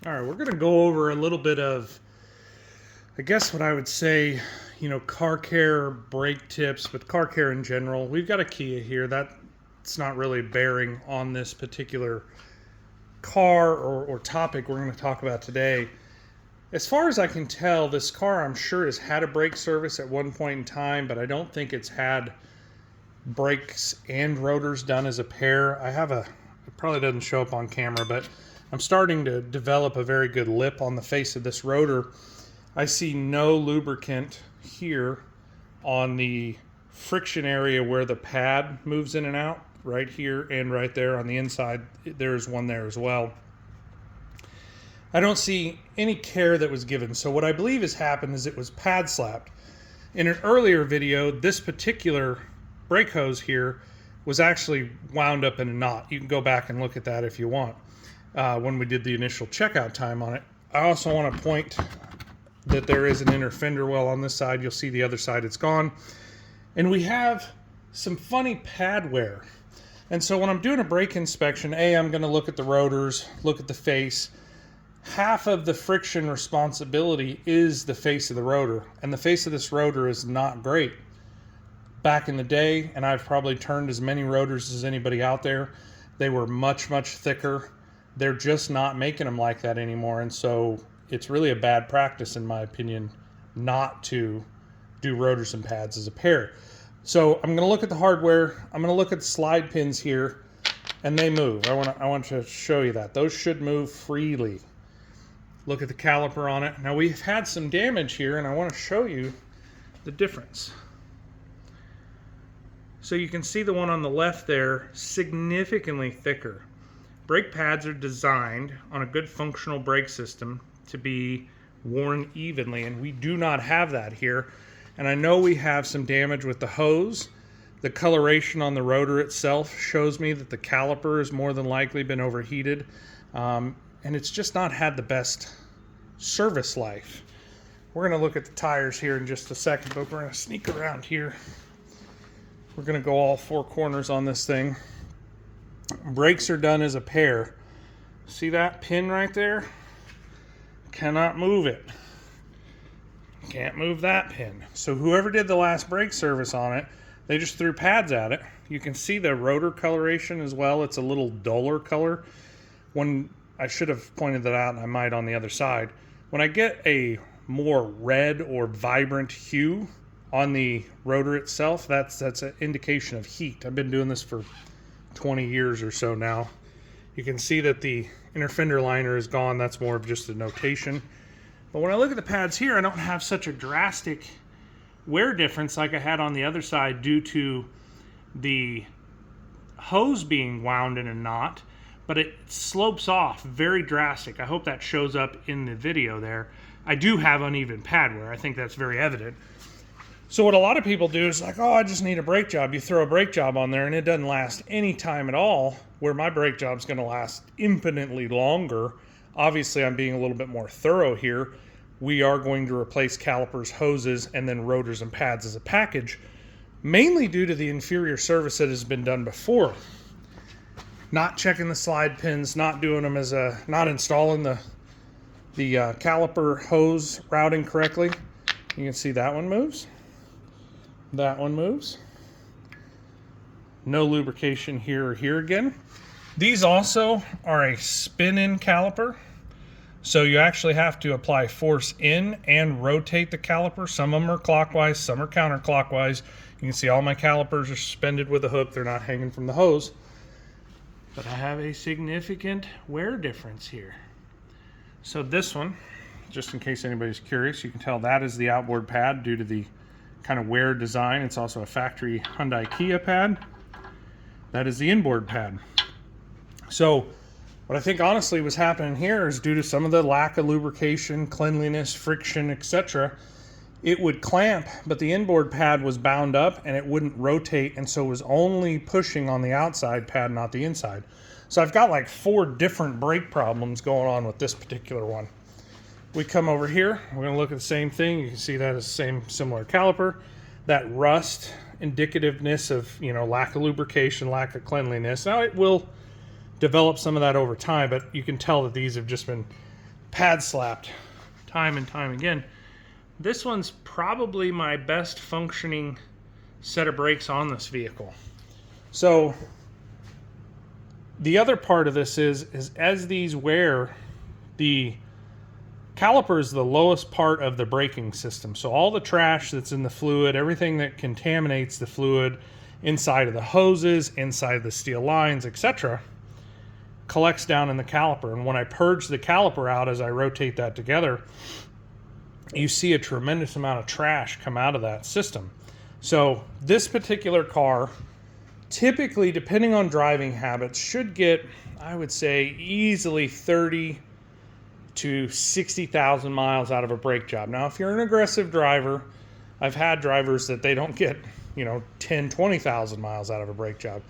All right, we're going to go over a little bit of, I guess what I would say, car care brake tips, but car care in general. We've got a Kia here. That's not really bearing on this particular car or topic we're going to talk about today. As far as I can tell, this car I'm sure has had a brake service at one point in time, but I don't think it's had brakes and rotors done as a pair. It probably doesn't show up on camera, but I'm starting to develop a very good lip on the face of this rotor. I see no lubricant here on the friction area where the pad moves in and out, right here and right there on the inside. There's one there as well. I don't see any care that was given. So what I believe has happened is it was pad slapped. In an earlier video, this particular brake hose here was actually wound up in a knot. You can go back and look at that if you want. When we did the initial checkout time on it. I also want to point that there is an inner fender well on this side. You'll see the other side, it's gone. And we have some funny pad wear. And so when I'm doing a brake inspection, I'm going to look at the rotors, look at the face. Half of the friction responsibility is the face of the rotor. And the face of this rotor is not great. Back in the day, and I've probably turned as many rotors as anybody out there, they were much, much thicker. They're just not making them like that anymore. And so it's really a bad practice, in my opinion, not to do rotors and pads as a pair. So I'm going to look at the hardware. I'm going to look at the slide pins here, and they move. I want to show you that. Those should move freely. Look at the caliper on it. Now we've had some damage here, and I want to show you the difference. So you can see the one on the left there, significantly thicker. Brake pads are designed on a good functional brake system to be worn evenly, and we do not have that here. And I know we have some damage with the hose. The coloration on the rotor itself shows me that the caliper has more than likely been overheated, and it's just not had the best service life. We're going to look at the tires here in just a second, but we're going to sneak around here. We're going to go all four corners on this thing. Brakes are done as a pair. See that pin right there? Cannot move it. Can't move that pin. So whoever did the last brake service on it, they just threw pads at it. You can see the rotor coloration as well. It's a little duller color. When I should have pointed that out, and I might on the other side. When I get a more red or vibrant hue on the rotor itself, that's an indication of heat. I've been doing this for 20 years or so now. You can see that the inner fender liner is gone. That's more of just a notation. But when I look at the pads here, I don't have such a drastic wear difference like I had on the other side due to the hose being wound in a knot, but it slopes off very drastic. I hope that shows up in the video there. I do have uneven pad wear. I think that's very evident. So what a lot of people do is like, I just need a brake job. You throw a brake job on there and it doesn't last any time at all, where my brake job's going to last infinitely longer. Obviously, I'm being a little bit more thorough here. We are going to replace calipers, hoses, and then rotors and pads as a package, mainly due to the inferior service that has been done before. Not checking the slide pins, not doing them not installing the caliper hose routing correctly. You can see that one moves. That one moves. No lubrication here or here again. These also are a spin-in caliper. So you actually have to apply force in and rotate the caliper. Some of them are clockwise, some are counterclockwise. You can see all my calipers are suspended with a hook. They're not hanging from the hose. But I have a significant wear difference here. So this one, just in case anybody's curious, you can tell that is the outboard pad due to the kind of wear design. It's also a factory Hyundai Kia pad. That is the inboard pad. So what I think honestly was happening here is due to some of the lack of lubrication, cleanliness, friction, etc. It would clamp, but the inboard pad was bound up and it wouldn't rotate, and so it was only pushing on the outside pad, not the inside. So I've got like 4 different brake problems going on with this particular one. We come over here, we're going to look at the same thing. You can see that is the same similar caliper. That rust, indicativeness of, lack of lubrication, lack of cleanliness. Now it will develop some of that over time, but you can tell that these have just been pad slapped time and time again. This one's probably my best functioning set of brakes on this vehicle. So the other part of this is as these wear, the caliper is the lowest part of the braking system. So all the trash that's in the fluid, everything that contaminates the fluid inside of the hoses, inside the steel lines, etc., collects down in the caliper. And when I purge the caliper out as I rotate that together, you see a tremendous amount of trash come out of that system. So this particular car, typically, depending on driving habits, should get, I would say, easily 30 to 60,000 miles out of a brake job. Now, if you're an aggressive driver, I've had drivers that they don't get, 10, 20,000 miles out of a brake job.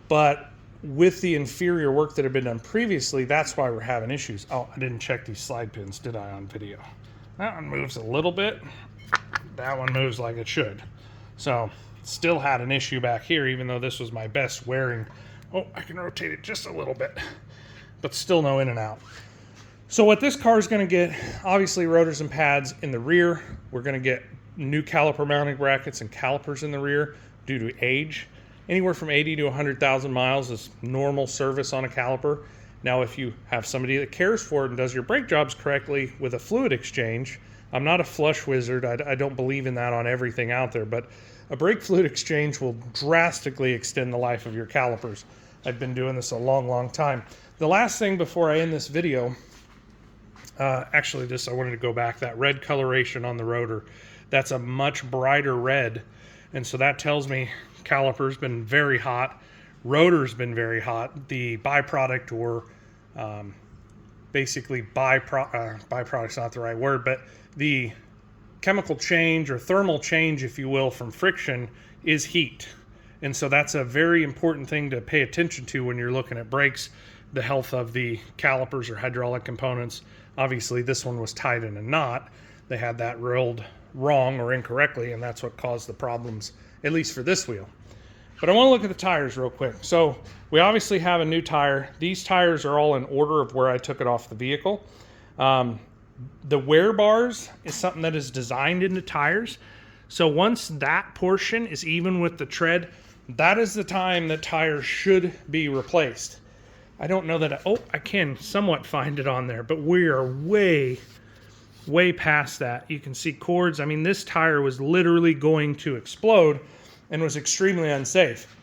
But with the inferior work that had been done previously, that's why we're having issues. Oh, I didn't check these slide pins, did I, on video? That one moves a little bit. That one moves like it should. So, still had an issue back here, even though this was my best wearing. Oh, I can rotate it just a little bit, but still no in and out. So what this car is going to get, obviously rotors and pads in the rear. We're going to get new caliper mounting brackets and calipers in the rear due to age. Anywhere from 80 to 100,000 miles is normal service on a caliper. Now, if you have somebody that cares for it and does your brake jobs correctly with a fluid exchange, I'm not a flush wizard. I don't believe in that on everything out there, but a brake fluid exchange will drastically extend the life of your calipers. I've been doing this a long, long time. The last thing before I end this video, I wanted to go back. That red coloration on the rotor, that's a much brighter red. And so that tells me caliper's been very hot. Rotor's been very hot. The byproduct, or basically byproduct's not the right word, but the chemical change or thermal change, if you will, from friction is heat. And so that's a very important thing to pay attention to when you're looking at brakes, the health of the calipers or hydraulic components. Obviously, this one was tied in a knot. They had that rolled wrong or incorrectly, and that's what caused the problems, at least for this wheel. But I want to look at the tires real quick. So we obviously have a new tire. These tires are all in order of where I took it off the vehicle. The wear bars is something that is designed into tires. So once that portion is even with the tread, that is the time that tires should be replaced. I don't know that, I can somewhat find it on there, but we are way past that. You can see cords. I mean, this tire was literally going to explode and was extremely unsafe.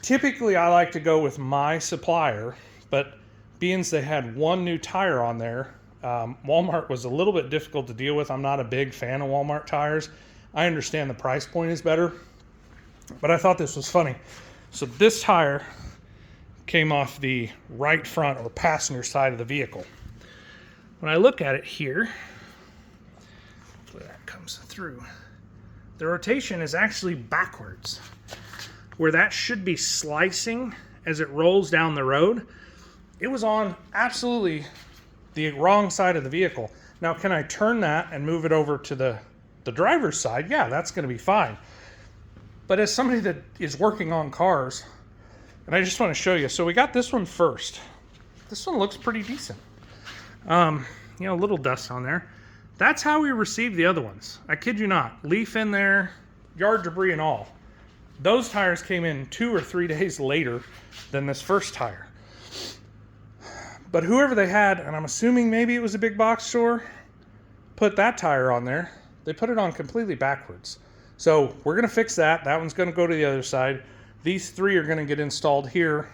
Typically, I like to go with my supplier, but being they had one new tire on there, Walmart was a little bit difficult to deal with. I'm not a big fan of Walmart tires. I understand the price point is better, but I thought this was funny. So this tire came off the right front or passenger side of the vehicle. When I look at it here, hopefully that comes through, the rotation is actually backwards. Where that should be slicing as it rolls down the road, it was on absolutely the wrong side of the vehicle. Now, can I turn that and move it over to the driver's side? Yeah, that's going to be fine. But as somebody that is working on cars, and I just want to show you. So we got this one first. This one looks pretty decent. A little dust on there. That's how we received the other ones. I kid you not. Leaf in there, yard debris and all. Those tires came in 2 or 3 days later than this first tire. But whoever they had, and I'm assuming maybe it was a big box store, put that tire on there. They put it on completely backwards. So we're going to fix that. That one's going to go to the other side. These 3 are going to get installed here.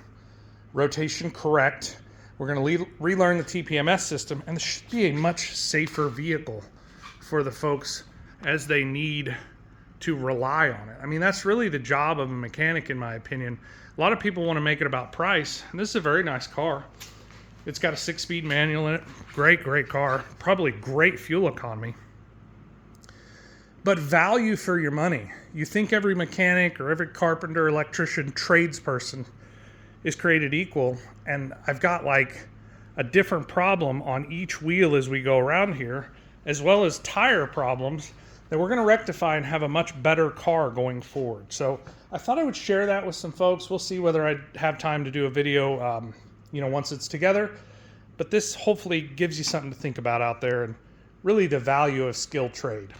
Rotation correct. We're going to relearn the TPMS system, and this should be a much safer vehicle for the folks as they need to rely on it. I mean, that's really the job of a mechanic, in my opinion. A lot of people want to make it about price, and this is a very nice car. It's got a 6-speed manual in it. Great car. Probably great fuel economy. But value for your money. You think every mechanic or every carpenter, electrician, tradesperson is created equal, and I've got like a different problem on each wheel as we go around here, as well as tire problems that we're going to rectify and have a much better car going forward. So I thought I would share that with some folks. We'll see whether I have time to do a video once it's together. But this hopefully gives you something to think about out there, and really the value of skilled trade.